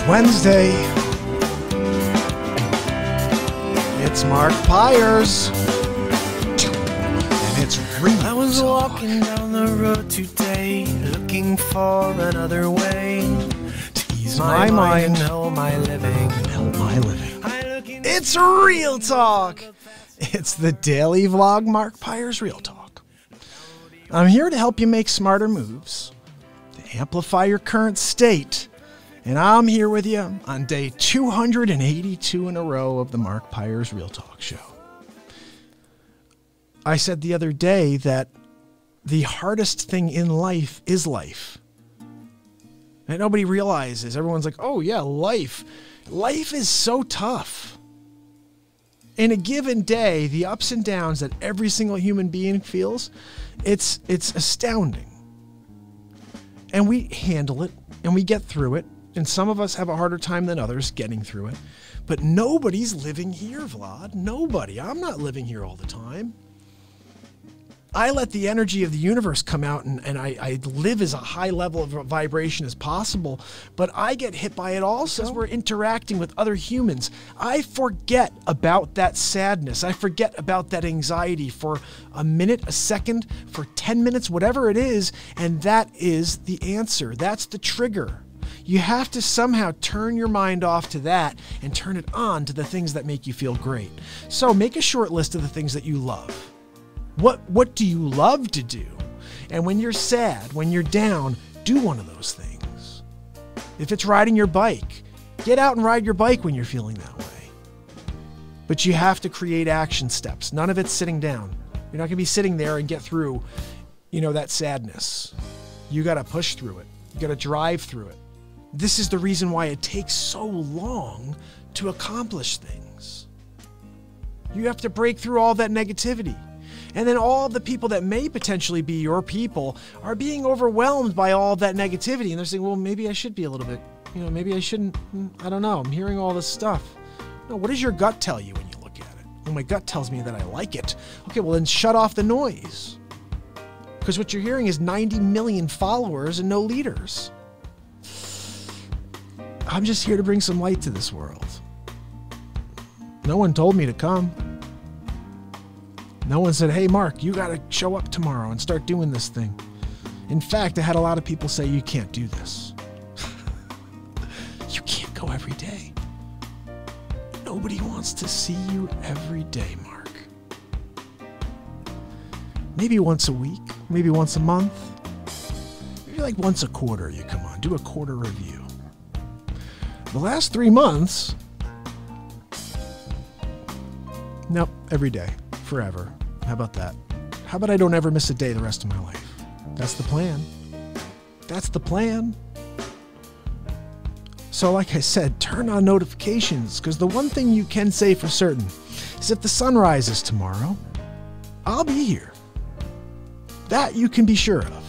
Wednesday. It's Mark Pyers. And it's real. I was walking down the road today, looking for another way to ease my mind and help my living. It's Real Talk. It's the daily vlog, Mark Pyers Real Talk. I'm here to help you make smarter moves, to amplify your current state. And I'm here with you on day 282 in a row of the Mark Pyers Real Talk show. I said the other day that the hardest thing in life is life. And nobody realizes. Everyone's like, oh yeah, life. Life is so tough. In a given day, the ups and downs that every single human being feels, it's astounding. And we handle it and we get through it. And some of us have a harder time than others getting through it. But nobody's living here, Vlad. Nobody. I'm not living here all the time. I let the energy of the universe come out and I live as a high level of vibration as possible. But I get hit by it also as we're interacting with other humans. I forget about that sadness. I forget about that anxiety for a minute, a second, for 10 minutes, whatever it is. And that is the answer. That's the trigger. You have to somehow turn your mind off to that and turn it on to the things that make you feel great. So make a short list of the things that you love. What do you love to do? And when you're sad, when you're down, do one of those things. If it's riding your bike, get out and ride your bike when you're feeling that way. But you have to create action steps. None of it's sitting down. You're not going to be sitting there and get through, that sadness. You got to push through it. You got to drive through it. This is the reason why it takes so long to accomplish things. You have to break through all that negativity. And then all the people that may potentially be your people are being overwhelmed by all that negativity. And they're saying, well, maybe I should be a little bit, maybe I shouldn't. I don't know. I'm hearing all this stuff. No, what does your gut tell you when you look at it? Well, my gut tells me that I like it. Okay, well then shut off the noise. Because what you're hearing is 90 million followers and no leaders. I'm just here to bring some light to this world. No one told me to come. No one said, hey, Mark, you got to show up tomorrow and start doing this thing. In fact, I had a lot of people say, you can't do this. You can't go every day. Nobody wants to see you every day, Mark. Maybe once a week, maybe once a month, maybe like once a quarter you come on, do a quarter review. The last 3 months, nope, every day, forever. How about that? How about I don't ever miss a day the rest of my life? That's the plan. That's the plan. So like I said, turn on notifications, because the one thing you can say for certain is if the sun rises tomorrow, I'll be here. That you can be sure of.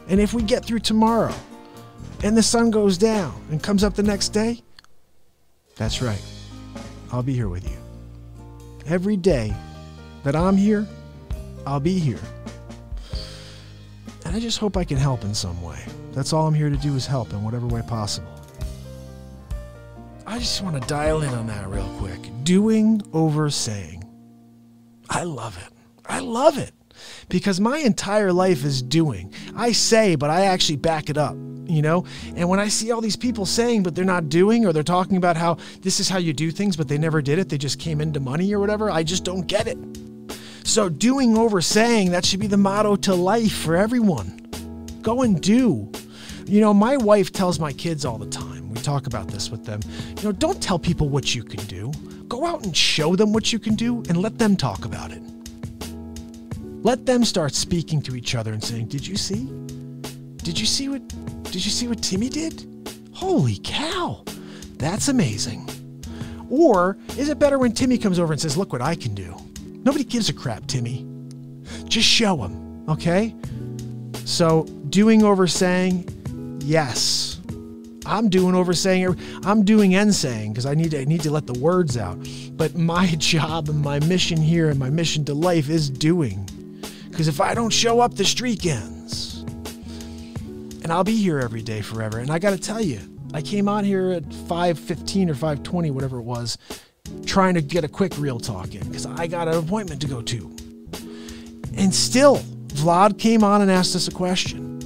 And if we get through tomorrow, and the sun goes down and comes up the next day, that's right. I'll be here with you. Every day that I'm here, I'll be here. And I just hope I can help in some way. That's all I'm here to do is help in whatever way possible. I just want to dial in on that real quick. Doing over saying. I love it. I love it. Because my entire life is doing. I say, but I actually back it up, And when I see all these people saying, but they're not doing, or they're talking about how this is how you do things, but they never did it. They just came into money or whatever. I just don't get it. So doing over saying, that should be the motto to life for everyone. Go and do. My wife tells my kids all the time. We talk about this with them. Don't tell people what you can do. Go out and show them what you can do and let them talk about it. Let them start speaking to each other and saying, did you see? Did you see what Timmy did? Holy cow, that's amazing. Or is it better when Timmy comes over and says, look what I can do? Nobody gives a crap, Timmy. Just show them, okay? So doing over saying, yes. I'm doing over saying, I'm doing and saying, because I need to let the words out. But my job and my mission here and my mission to life is doing. Because if I don't show up, the streak ends. And I'll be here every day forever. And I got to tell you, I came on here at 5:15 or 5:20, whatever it was, trying to get a quick real talk in because I got an appointment to go to. And still, Vlad came on and asked us a question.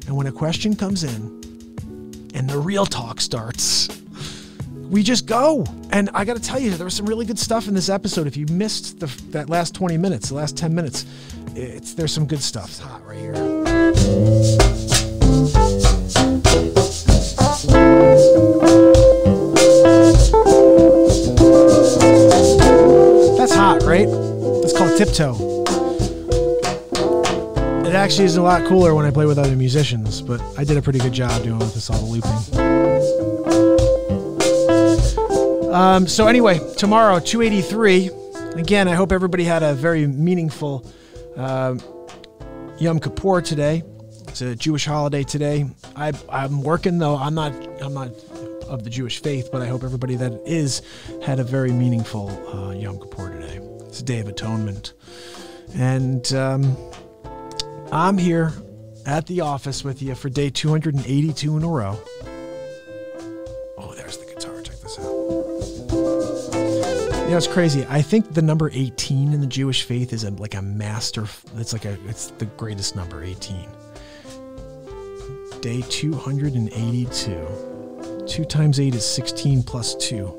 And when a question comes in and the real talk starts, we just go. And I got to tell you, there was some really good stuff in this episode. If you missed that last 20 minutes, the last 10 minutes, there's some good stuff. It's hot right here. That's hot, right? It's called Tiptoe. It actually is a lot cooler when I play with other musicians, but I did a pretty good job doing with this all the looping. So anyway, tomorrow, 283. Again, I hope everybody had a very meaningful Yom Kippur today. It's a Jewish holiday today. I'm working though. I'm not of the Jewish faith, but I hope everybody that is had a very meaningful Yom Kippur today. It's a day of atonement, and I'm here at the office with you for day 282 in a row. Oh, there's the guitar. Check this out. You know, it's crazy. I think the number 18 in the Jewish faith is like a master. It's the greatest number, 18. Day 282. 2 times 8 is 16 plus 2.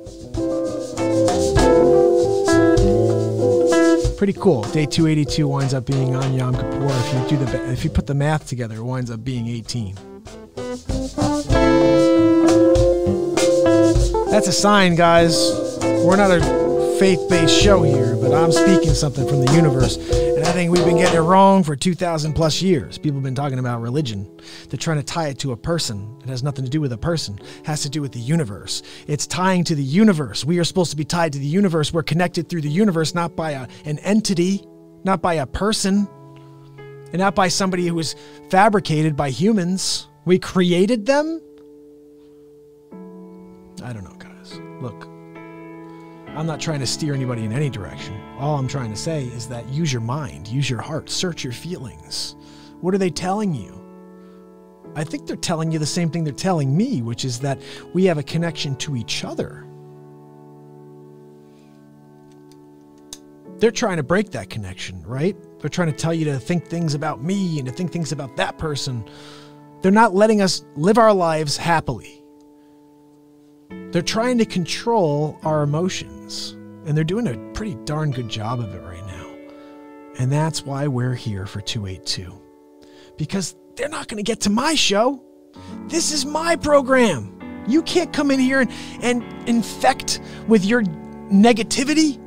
Pretty cool. Day 282 winds up being on Yom Kippur. If you put the math together, it winds up being 18. That's a sign, guys. We're not a faith-based show here, but I'm speaking something from the universe. And I think we've been getting it wrong for 2,000 plus years. People have been talking about religion. They're trying to tie it to a person. It has nothing to do with a person. It has to do with the universe. It's tying to the universe. We are supposed to be tied to the universe. We're connected through the universe, not by an entity, not by a person, and not by somebody who was fabricated by humans. We created them? I don't know, guys. Look. I'm not trying to steer anybody in any direction. All I'm trying to say is that use your mind, use your heart, search your feelings. What are they telling you? I think they're telling you the same thing they're telling me, which is that we have a connection to each other. They're trying to break that connection, right? They're trying to tell you to think things about me and to think things about that person. They're not letting us live our lives happily. They're trying to control our emotions, and they're doing a pretty darn good job of it right now. And that's why we're here for 282. Because they're not going to get to my show. This is my program. You can't come in here and infect with your negativity.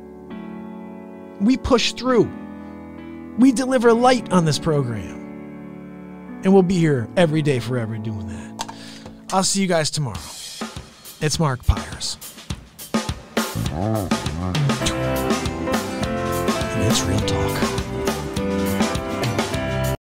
We push through. We deliver light on this program. And we'll be here every day forever doing that. I'll see you guys tomorrow. It's Mark Pyers. And it's Real Talk.